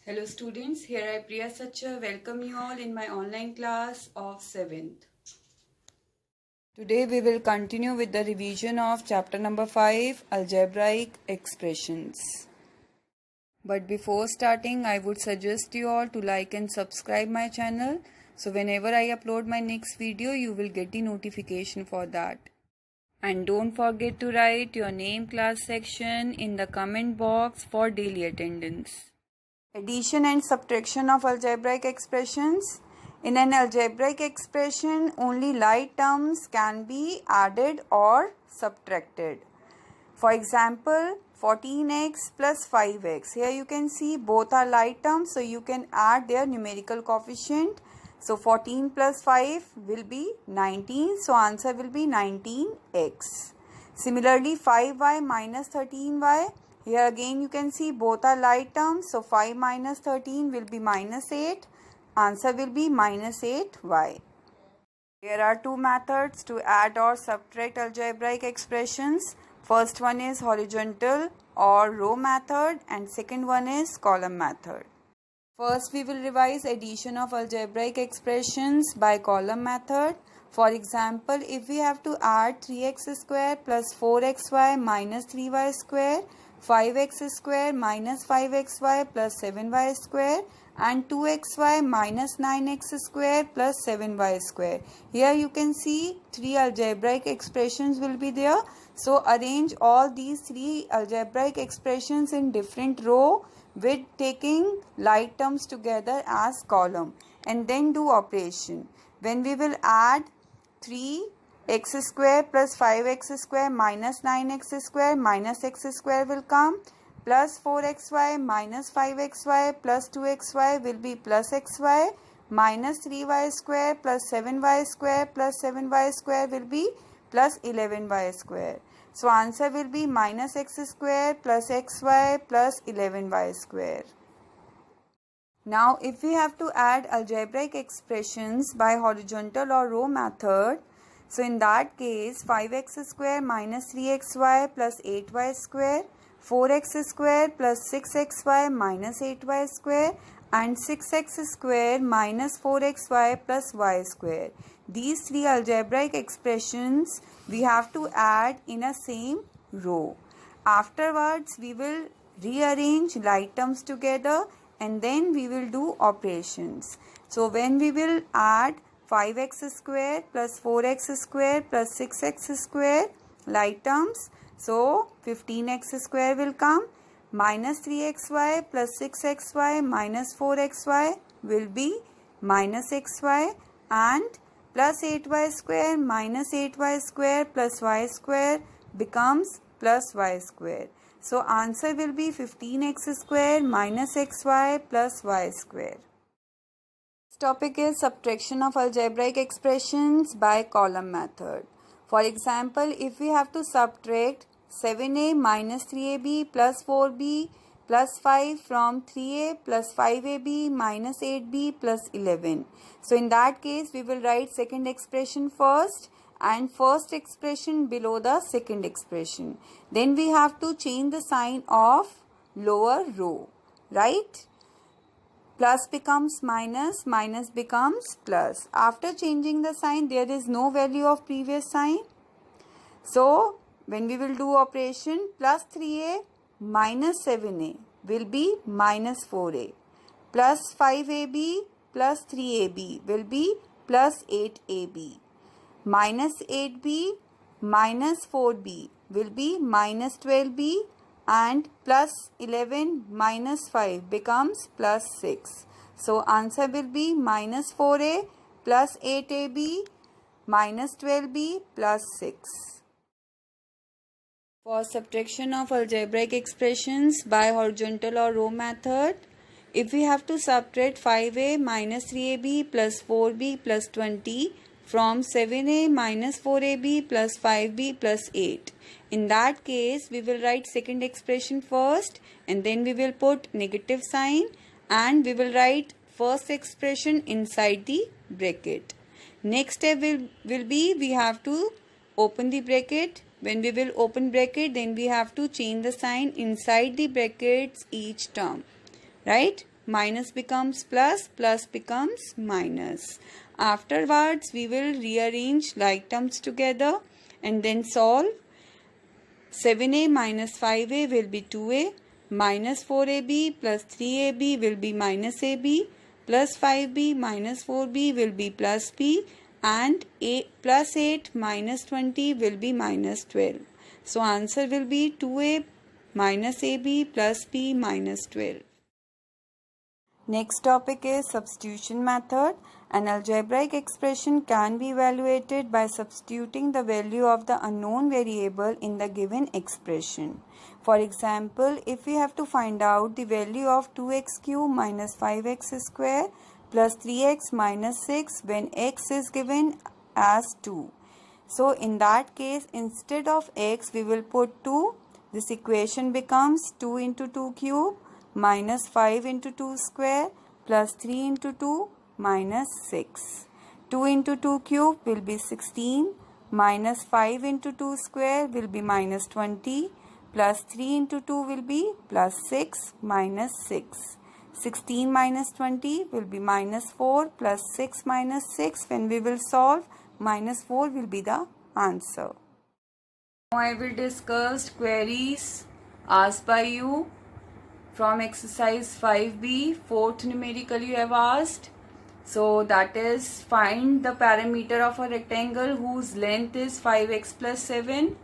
Hello students, here I Priya Sacha welcome you all in my online class of 7th. Today we will continue with the revision of chapter number 5, algebraic expressions. But before starting, I would suggest you all to like and subscribe my channel, so whenever I upload my next video you will get the notification for that. And don't forget to write your name, class section in the comment box for daily attendance. Addition and subtraction of algebraic expressions. In an algebraic expression, only like terms can be added or subtracted. For example, 14x plus 5x. Here you can see both are like terms, so you can add their numerical coefficient. So 14 plus 5 will be 19. So answer will be 19x. Similarly, 5y minus 13y. Here again you can see both are like terms. So 5 minus 13 will be minus 8. Answer will be minus 8y. There are two methods to add or subtract algebraic expressions. First one is horizontal or row method and second one is column method. First we will revise addition of algebraic expressions by column method. For example, if we have to add 3x square plus 4xy minus 3y square, 5x square minus 5xy plus 7y square and 2xy minus 9x square plus 7y square. Here you can see three algebraic expressions will be there. So arrange all these three algebraic expressions in different row with taking like terms together as column and then do operation. When we will add 3x square plus 5x square minus 9x square minus x square will come, plus 4xy minus 5xy plus 2xy will be plus xy, minus 3y square plus 7y square plus 7y square will be plus 11y square. So answer will be minus x square plus xy plus 11y square. Now if we have to add algebraic expressions by horizontal or row method, so in that case 5x square minus 3xy plus 8y square, 4x square plus 6xy minus 8y square and 6x square minus 4xy plus y square. These three algebraic expressions we have to add in a same row. Afterwards we will rearrange like terms together and then we will do operations. So when we will add 5x square plus 4x square plus 6x square like terms, so 15x square will come, minus 3xy plus 6xy minus 4xy will be minus xy and plus 8y square minus 8y square plus y square becomes plus y square. So answer will be 15x square minus xy plus y square. This topic is subtraction of algebraic expressions by column method. For example, if we have to subtract 7a minus 3ab plus 4b plus 5 from 3a plus 5ab minus 8b plus 11. So in that case we will write second expression first and first expression below the second expression. Then we have to change the sign of lower row, right? Plus becomes minus, minus becomes plus. After changing the sign, there is no value of previous sign. So when we will do operation, plus 3a minus 7a will be minus 4a. Plus 5ab plus 3ab will be plus 8ab. Minus 8b minus 4b will be minus 12b and plus 11 minus 5 becomes plus 6. So answer will be minus 4a plus 8ab minus 12b plus 6. For subtraction of algebraic expressions by horizontal or row method, if we have to subtract 5a minus 3ab plus 4b plus 20 from 7a minus 4ab plus 5b plus 8. In that case, we will write second expression first and then we will put negative sign and we will write first expression inside the bracket. Next step will be we have to open the bracket. When we will open bracket, then we have to change the sign inside the brackets each term, right? minus becomes plus, plus becomes minus. Afterwards, we will rearrange like terms together and then solve. 7a minus 5a will be 2a, minus 4ab plus 3ab will be minus ab, plus 5b minus 4b will be plus b, and a plus 8 minus 20 will be minus 12. So answer will be 2a minus ab plus b minus 12. Next topic is substitution method. An algebraic expression can be evaluated by substituting the value of the unknown variable in the given expression. For example, if we have to find out the value of 2x cube minus 5x square plus 3x minus 6 when x is given as 2. So in that case, instead of x, we will put 2. This equation becomes 2 into 2 cube minus 5 into 2 square plus 3 into 2 minus 6. 2 into 2 cube will be 16 minus 5 into 2 square will be minus 20 plus 3 into 2 will be plus 6 minus 6. 16 minus 20 will be minus 4 plus 6 minus 6. When we will solve, minus 4 will be the answer. Now I will discuss queries asked by you. From exercise 5b, fourth numerical you have asked. So that is, find the parameter of a rectangle whose length is 5x plus 7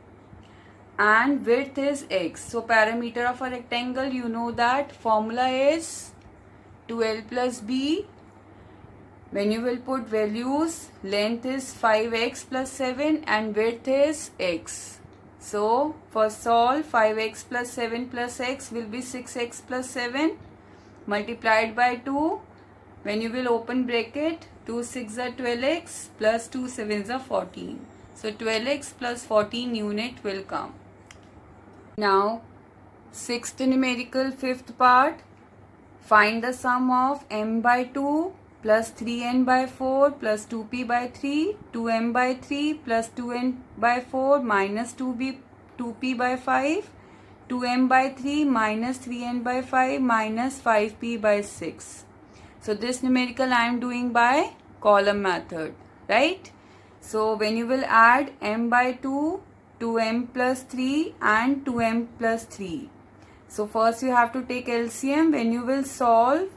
and width is x. So parameter of a rectangle, you know that formula is 2l plus b. When you will put values, length is 5x plus 7 and width is x. So, for solve, 5x plus 7 plus x will be 6x plus 7 multiplied by 2. When you will open bracket, 2 6 are 12x plus 2 7s are 14. So, 12x plus 14 unit will come. Now, sixth numerical, fifth part. Find the sum of m by 2 plus 3n by 4 plus 2p by 3, 2m by 3 plus 2n by 4 minus 2p by 5, 2m by 3 minus 3n by 5 minus 5p by 6. So this numerical I am doing by column method, right? So when you will add m by 2, 2m plus 3 and 2m plus 3. So first you have to take LCM. When you will solve,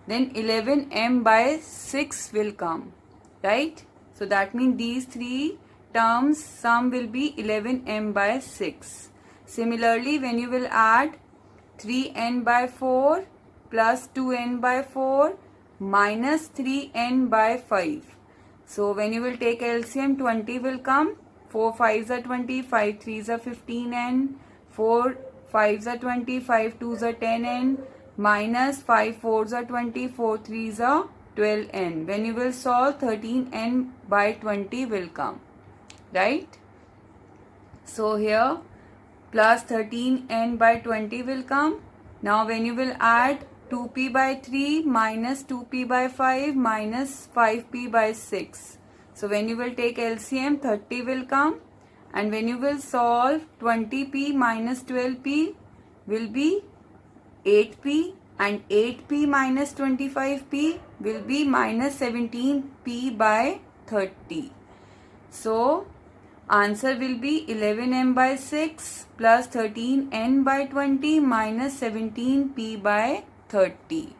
then 11m by 6 will come, right? So that means these three terms sum will be 11m by 6. Similarly, when you will add 3n by 4 plus 2n by 4 minus 3n by 5. So when you will take LCM, 20 will come. 4 5s are 20, 5 3s are 15n, 4 5s are 20, 5 2s are 10n, minus 5 4s are 20, 4 3s are 12n. When you will solve, 13n by 20 will come, right? So here plus 13n by 20 will come. Now when you will add 2p by 3 minus 2p by 5 minus 5p by 6. So when you will take LCM, 30 will come. And when you will solve, 20p minus 12p will be 8p and 8p minus 25p will be minus 17p by 30. So answer will be 11m by 6 plus 13n by 20 minus 17p by 30.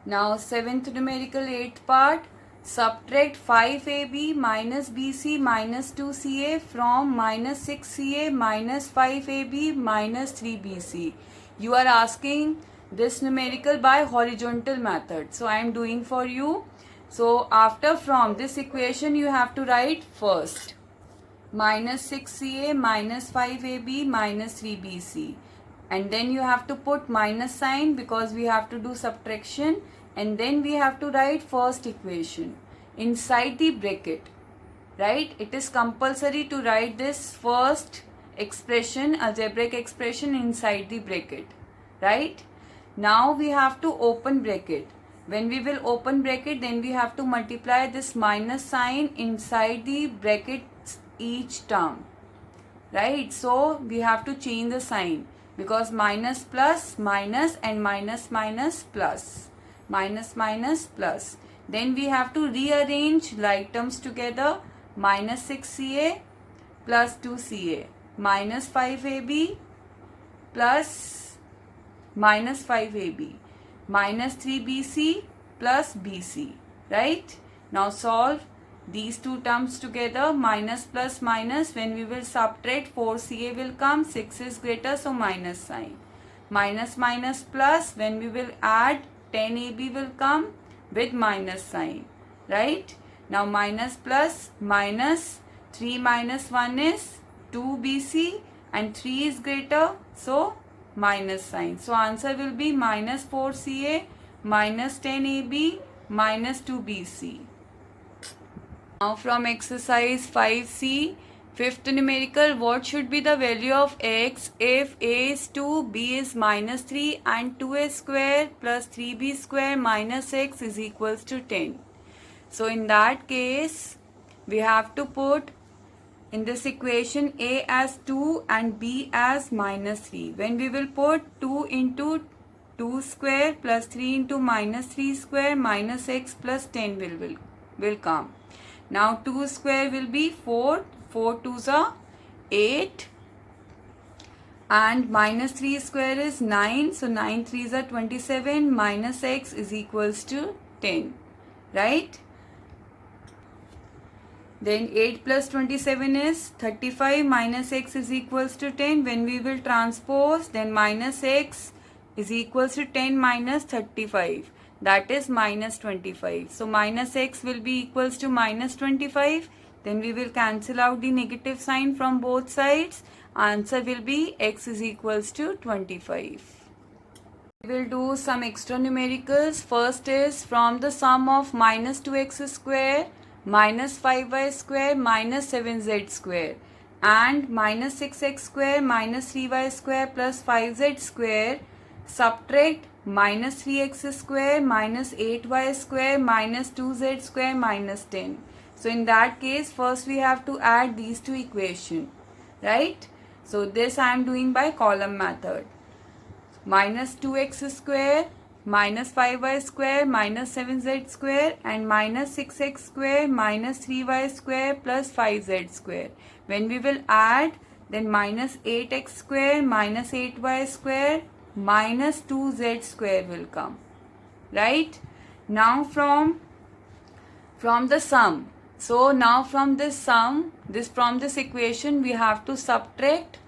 Now seventh numerical, eighth part. Subtract 5ab minus bc minus 2ca from minus 6ca minus 5ab minus 3bc. You are asking this numerical by horizontal method. So I am doing for you. So after from this equation you have to write first minus 6ca minus 5ab minus 3bc. And then you have to put minus sign because we have to do subtraction. And then we have to write first equation inside the bracket, right? It is compulsory to write this first expression, algebraic expression, inside the bracket, right? Now we have to open bracket. When we will open bracket, then we have to multiply this minus sign inside the bracket each term, right? So we have to change the sign. because minus plus minus and minus minus plus, minus minus plus. Then we have to rearrange like terms together. Minus 6ca plus 2ca, minus 5ab plus minus 5ab, minus 3bc plus bc, right? Now solve these two terms together. Minus plus minus, when we will subtract, 4ca will come, 6 is greater, so minus sign. Minus minus plus, when we will add, 10ab will come with minus sign, right? Now minus plus minus, 3 minus 1 is 2bc and 3 is greater, so minus sign. So answer will be minus 4ca minus 10ab minus 2bc. Now from exercise 5c, fifth numerical, what should be the value of x if a is 2, b is minus 3 and 2a square plus 3b square minus x is equals to 10. So in that case, we have to put in this equation a as 2 and b as minus 3. When we will put 2 into 2 square plus 3 into minus 3 square minus x plus 10 will come. Now 2 square will be 4, 4 2s are 8 and minus 3 square is 9, so 9 3s are 27, minus x is equals to 10, right? Then 8 plus 27 is 35, minus x is equals to 10. When we will transpose, then minus x is equals to 10 minus 35. That is minus 25. So minus x will be equals to minus 25. Then we will cancel out the negative sign from both sides. Answer will be x is equals to 25. We will do some extra numericals. First is from the sum of minus 2x square, minus 5y square, minus 7z square and minus 6x square, minus 3y square plus 5z square, subtract minus 3x square, minus 8y square, minus 2z square, minus 10. So in that case, first we have to add these two equations, right? So this I am doing by column method. Minus 2x square, minus 5y square, minus 7z square and minus 6x square, minus 3y square plus 5z square. When we will add, then minus 8x square, minus 8y square, minus 2z square will come, right? Now from the sum. So now from this sum, from this equation we have to subtract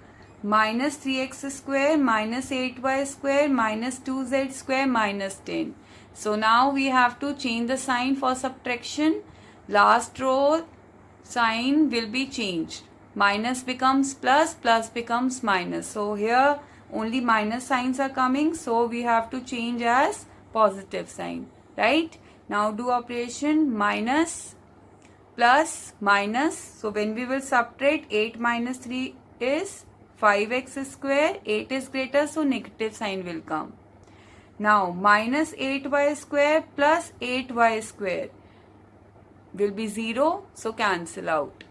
minus 3x square, minus 8y square, minus 2z square, minus 10. So now we have to change the sign for subtraction. Last row sign will be changed. Minus becomes plus, plus becomes minus. So here only minus signs are coming. So we have to change as positive sign, right? Now do operation minus, plus, minus. So when we will subtract, 8 minus 3 is 5x square, 8 is greater, so negative sign will come. Now minus 8y square plus 8y square will be 0, so cancel out.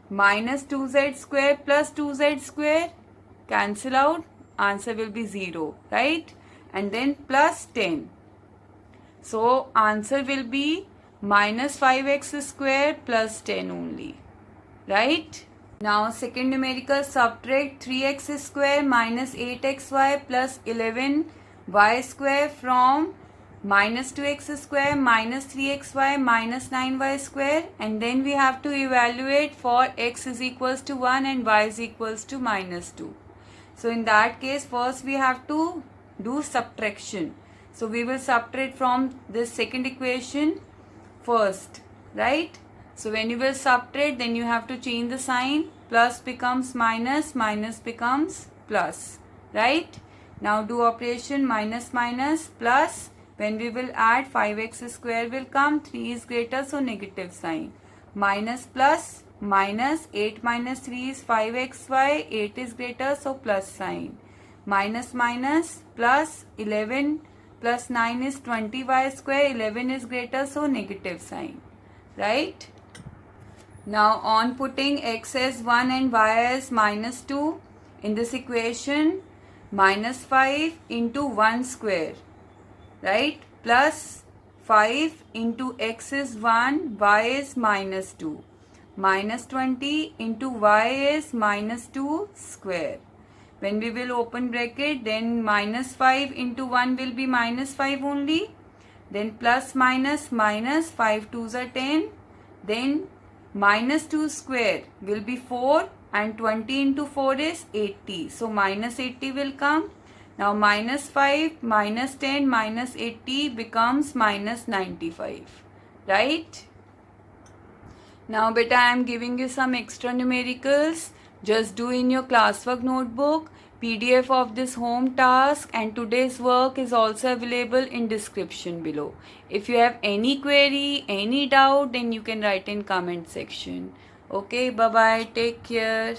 Minus 2z square plus 2z square, cancel out, answer will be 0, right? And then plus 10. So answer will be minus 5x square plus 10 only, right? Now second numerical, subtract 3x square minus 8xy plus 11y square from minus 2x square minus 3xy minus 9y square, and then we have to evaluate for x is equals to 1 and y is equals to minus 2. So in that case, first we have to do subtraction. So we will subtract from this second equation first, right? So when you will subtract, then you have to change the sign. Plus becomes minus, minus becomes plus, right? Now do operation minus minus plus. When we will add, 5x square will come, 3 is greater, so negative sign. Minus plus, minus 8 minus 3 is 5xy, 8 is greater, so plus sign. Minus minus plus 11 plus 9 is 20y square, 11 is greater, so negative sign, right? Now on putting x as 1 and y as minus 2 in this equation, minus 5 into 1 square, right? Plus 5 into x is 1, y is minus 2. Minus 20 into y is minus 2 square. When we will open bracket, then minus 5 into 1 will be minus 5 only. Then plus minus minus 5 2s are 10. Then minus 2 square will be 4 and 20 into 4 is 80. So minus 80 will come. Now minus 5 minus 10 minus 80 becomes minus 95. Right? Now beta, I am giving you some extra numericals. Just do in your classwork notebook. PDF of this home task and today's work is also available in description below. If you have any query, any doubt, then you can write in comment section. Okay, bye bye. Take care.